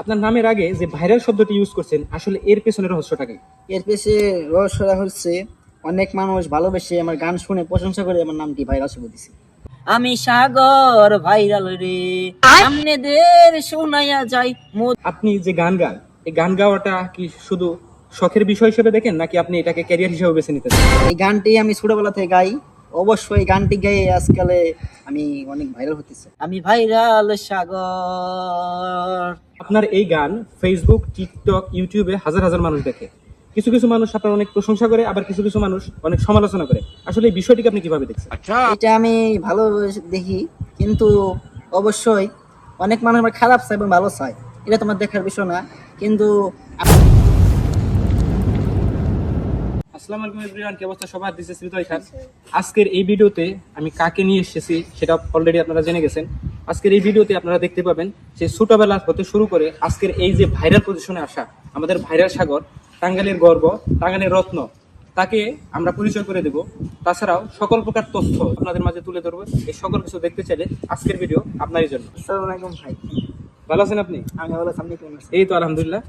আপনার নামের আগে যে ভাইরাল শব্দটি ইউজ করছেন আসলে এর পেছনের রহস্যটা কি? এর পেছে রহস্যটা হচ্ছে অনেক মানুষ ভালোবেসে আমার গান শুনে প্রশংসা করে আমার নামটি ভাইরাল করে দিছে। আমি সাগর ভাইরাল রে আমনেদের শোনায়া যাই আপনি যে গান গান, এই গান গাওয়াটা কি শুধু শখের বিষয় হিসেবে দেখেন নাকি আপনি এটাকে ক্যারিয়ার হিসেবে বেছে নিতে চান? এই গানটি আমি ছোটবেলা থেকে গাই। অবশ্যই গানটি গাইয়ে আজকালে আমি অনেক ভাইরাল হতেছে। আমি ভাইরাল সাগর। আপনার এই গান ফেসবুক, টিকটক, ইউটিউবে হাজার হাজার মানুষ দেখে। কিছু কিছু মানুষ আপনার অনেক প্রশংসা করে, আবার কিছু কিছু মানুষ অনেক সমালোচনা করে। আসলে এই বিষয়টিকে আপনি কিভাবে দেখছেন? এটা আমি ভালো দেখি, কিন্তু অবশ্যই অনেক মানুষ আমার খারাপ চায় এবং ভালো চায়, এটা তোমার দেখার বিষয় না। কিন্তু আসসালামু আলাইকুম এভরিওয়ান, কি অবস্থা সবার? This is Hridoy Khan. আজকের এই ভিডিওতে আমি কাকে নিয়ে এসেছি সেটা অলরেডি আপনারা জেনে গেছেন। আজকের এই ভিডিওতে আপনারা দেখতে পাবেন যে ছোটবেলা হতে শুরু করে আজকের এই যে ভাইরাল পজিশনে আসা আমাদের ভাইরাল সাগর, টাঙ্গাইলের গর্ব, টাঙ্গাইলের রত্ন, তাকে আমরা পরিচয় করে দেব। তাছাড়াও সকল প্রকার তথ্য আপনাদের মাঝে তুলে ধরবো। এই সকল কিছু দেখতে চাইলে আজকের ভিডিও আপনারই জন্য। আসসালামু আলাইকুম ভাই। ভালো আছেন আপনি? আমি ভালো আছি, আপনি কেমন আছেন? এই তো আলহামদুলিল্লাহ।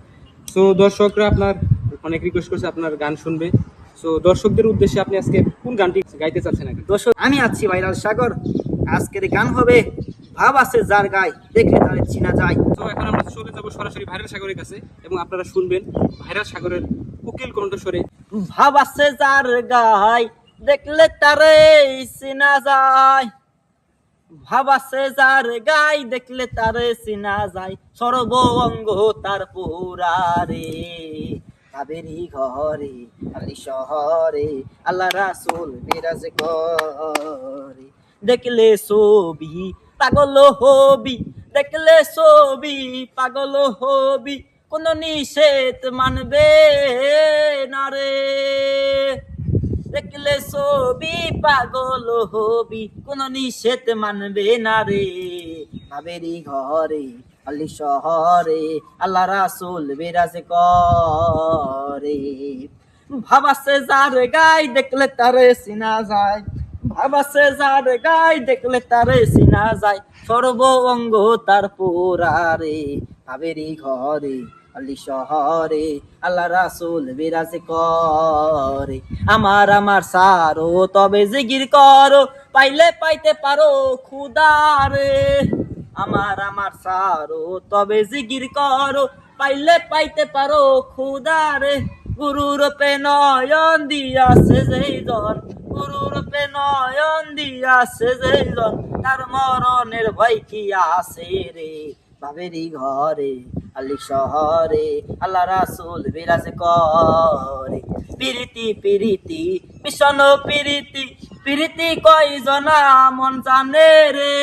সো দর্শকরা আপনার অনেক রিকোয়েস্ট করছে আপনার গান শুনবে। সো দর্শকদের উদ্দেশ্যে আপনি আজকে কোন গানটি গাইতে চাচ্ছেন? আগে দর্শক, আমি আছি ভাইরাল সাগর। আজকের গান হবে ভাব আছে যার গায়, দেখলে তারে চিনা যায়। তো এখন আমরা চলে যাবো সরাসরি ভাইরাল সাগরের কাছে এবং আপনারা শুনবেন ভাইরাল সাগরের কোকিল কণ্ঠস্বরে। ভাব আছে যার গায় দেখলে তারে চিনা যায়। ভাব আছে যার গায় দেখলে তারে চিনা যায়। সর্ব অঙ্গ তার পুরারে কাবেরি ঘরে আলি শহরে আল্লাহ রাসূল বিরাজ করে। দেখলে ছবি পাগল হবি, দেখলে ছবি পাগল হবি, কোন নিষেধ মানবে না রে। দেখলে ছবি পাগল হবি, কোন নিষেধ মানবে না রে। ভাবেরি ঘরে আলি শহরে আল্লাহ রাসূল বিরাজ করে। ভাবাসে যার গায় দেখলে তারে চিনা যায়। ভাবাসে যার গায় দেখলে তারে চিনা যায়। সর্ব অঙ্গ তার পুরারে ভাবেরি ঘরে আলি শহরে আল্লাহ রাসূল বিরাজ করে। আমার আমার সারো তবে জিগির করো, পাইলে পাইতে পারো খুদারে। আমার আমার সারো তবে জিগির করো, পাইলে পাইতে পারো খুদারে। গুরুরূপে নয়ন দিয়াছে যেই জন, গুরুরূপে নয়ন দিয়াছে যেই জন, তার মরণের ভয় কি আছে রে। বাবেরি ঘরে আলি শহরে আল্লাহ রাসূল বিরাজ করে। পিরিতি পিরিতি ভীষণ পিরিতি, পিরিতি কয় জনা মন জানে রে।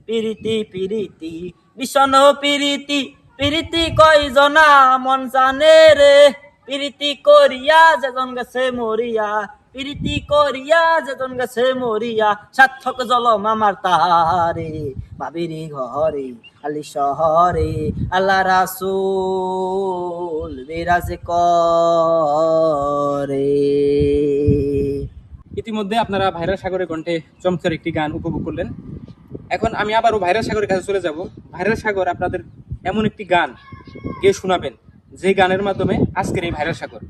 পিরিতি পিরিতি ভীষণ পিরিতি, পিরিতি কয় জনা মন জানে রে। পিরিতি করিয়া যেজন গেছে মরিয়া, পিরিতি করিয়া যেজন গেছে মরিয়া, সার্থক জলম আমার তাহারে। বাবিরি ঘরে আলি শহরে আল্লাহ রাসূল বিরাজ করে। ইতিমধ্যে আপনারা ভাইরাল সাগরের কণ্ঠে চমৎকার একটি গান উপভোগ করলেন। এখন আমি আবারও ভাইরাল সাগরের কাছে চলে যাব। ভাইরাল সাগর আপনাদের এমন একটি গান গেয়ে শোনাবেন যে গানের মাধ্যমে আজকের এই ভাইরাল সাগর,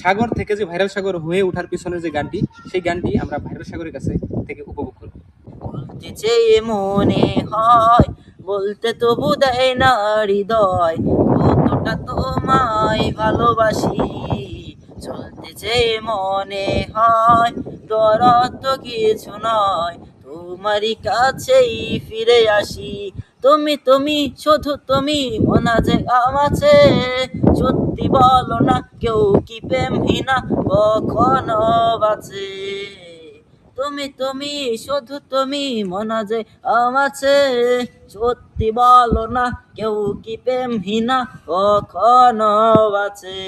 সাগর থেকে যে ভাইরাল সাগর হয়ে ওঠার পিছনের যে গানটি, সেই গানটি আমরা ভাইরাল সাগরের কাছে থেকে উপভোগ করব। বলতে চেয়ে মনে হয়, বলতে তবু দেয় না হৃদয়, কতটা তোমায় ভালোবাসি। চলতে চেয়ে মনে হয় দরদ তো কিছু নয়, তোমারই কাছেই ফিরে আসি। তুমি তুমি শুধু তুমি মনা যে আমাছে, সত্যি বলো না কেউ কি প্রেমহীনা কখনো বাঁচে। তুমি তুমি শুধু তুমি মনা যে আমাছে, সত্যি বলো না কেউ কি প্রেমহীনা কখনো বাঁচে।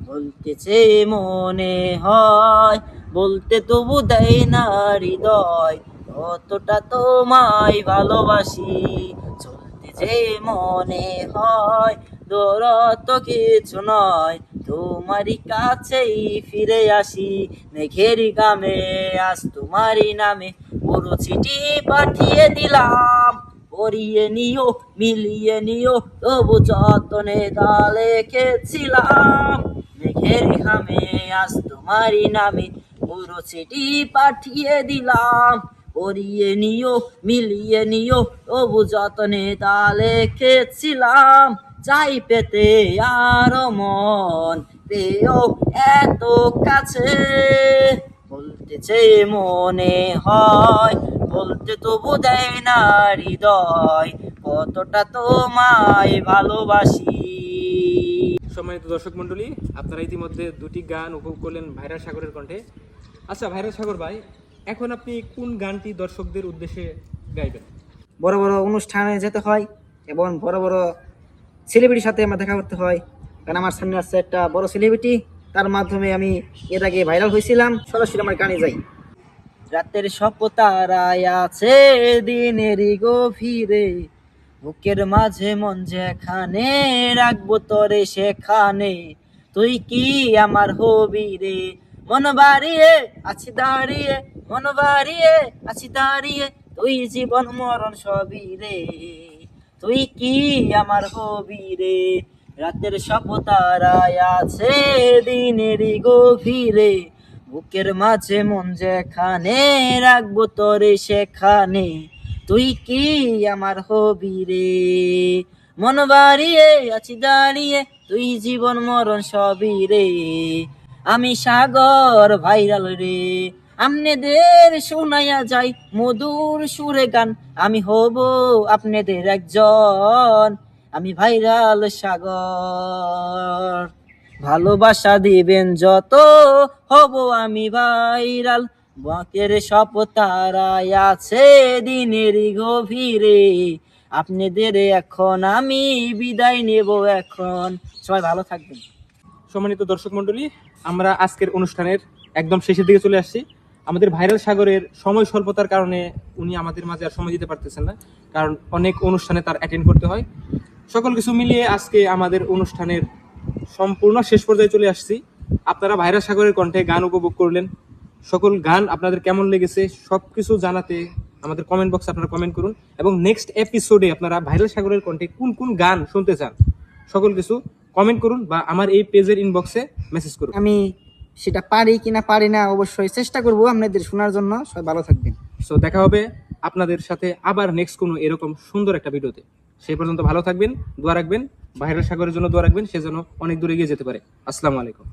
বলতেছে মনে হয়, বলতে তবু দেয় না হৃদয়, কতটা তোমায় ভালোবাসি। চলতেছে মনে হয় দূরত্ব কিছু নয়, তোমারই কাছেই ফিরে আসি। মেঘের গামে আজ তোমারই নামে পুরো চিঠি পাঠিয়ে দিলাম, করিয়ে নিও মিলিয়ে নিও তবু যতনে তালে খেয়েছিলাম মেঘের ঘামে আজ তোমারই নামে পুরো চিঠি পাঠিয়ে দিলাম করিয়ে নিও মিলিয়ে নিও তবু যতনে তালে খেয়েছিলাম চাই পেতে আরো মন পেও এত কাছে বলতে চেয়ে মনে হয় বলতে তবু দেয় না হৃদয় কতটা তোমায় ভালোবাসি। সম্মানিত দর্শক মণ্ডলী, আপনারা ইতিমধ্যে দুটি গান উপভোগ করলেন ভাইরাল সাগরের কণ্ঠে। আচ্ছা ভাইরাল সাগর ভাই, এখন আপনি কোন গানটি দর্শকদের উদ্দেশ্যে গাইবেন? বড় বড় অনুষ্ঠানে যেতে হয় এবং বড় বড় সেলিব্রিটির সাথে আমার দেখা করতে হয়, কারণ আমার সামনে আসছে একটা বড় সেলিব্রিটি, তার মাধ্যমে আমি এর আগে ভাইরাল হয়েছিলাম। সরাসরি আমার গানে যাই। রাতের সপতারায় আছে দিনেরই গভীরে বুকের মাঝে মন যেখানে রাখবো তরে সেখানে তুই কি আমার হবি রে মন বাড়িয়ে আছি দাঁড়িয়ে মন বাড়িয়ে আছি দাঁড়িয়ে তুই জীবন মরণ সবই রে তুই কি আমার হবি রে রাতের সপতারায় আছে দিনেরই গভীরে বুকের মাঝে মন যেখানে রাখবো তরে সেখানে তুই কি আমার হবি রে মন বাড়িয়ে আছি দাঁড়িয়ে তুই জীবন মরণ সবই রে আমি সাগর ভাইরাল রে আপনাদের শোনাইয়া যাই মধুর সুরে গান আমি হব আপনাদের একজন আমি ভাইরাল সাগর ভালোবাসা দিবেন যত হব আমি ভাইরাল বাঁকের সপতারায় আছে দিনেরই গভীরে আপনাদের এখন আমি বিদায় নেব এখন সবাই ভালো থাকবেন। সম্মানিত দর্শক মণ্ডলী, আমরা আজকের অনুষ্ঠানের একদম শেষের দিকে চলে আসছি। আমাদের ভাইরাল সাগরের সময় স্বল্পতার কারণে উনি আমাদের মাঝে আর সময় দিতে পারতেছেন না, কারণ অনেক অনুষ্ঠানে তার অ্যাটেন্ড করতে হয়। সকল কিছু মিলিয়ে আজকে আমাদের অনুষ্ঠানের সম্পূর্ণ শেষ পর্যায়ে চলে আসছি। আপনারা ভাইরাল সাগরের কণ্ঠে গান উপভোগ করলেন। সকল গান আপনাদের কেমন লেগেছে সবকিছু জানাতে আমাদের কমেন্ট বক্সে আপনারা কমেন্ট করুন, এবং নেক্সট এপিসোডে আপনারা ভাইরাল সাগরের কণ্ঠে কোন কোন গান শুনতে চান সকল কিছু কমেন্ট করুন বা আমার এই পেজের ইনবক্সে মেসেজ করুন। আমি সেটা পারি কিনা পারি না অবশ্যই চেষ্টা করব আপনাদের শোনার জন্য। সবাই ভালো থাকবেন। সো দেখা হবে আপনাদের সাথে আবার নেক্সট কোনো এরকম সুন্দর একটা ভিডিওতে। সেই পর্যন্ত ভালো থাকবেন, দোয়া রাখবেন, ভাইরাল সাগরের জন্য দোয়া রাখবেন, সে যেন অনেক দূরে এগিয়ে যেতে পারে। আসসালামু আলাইকুম।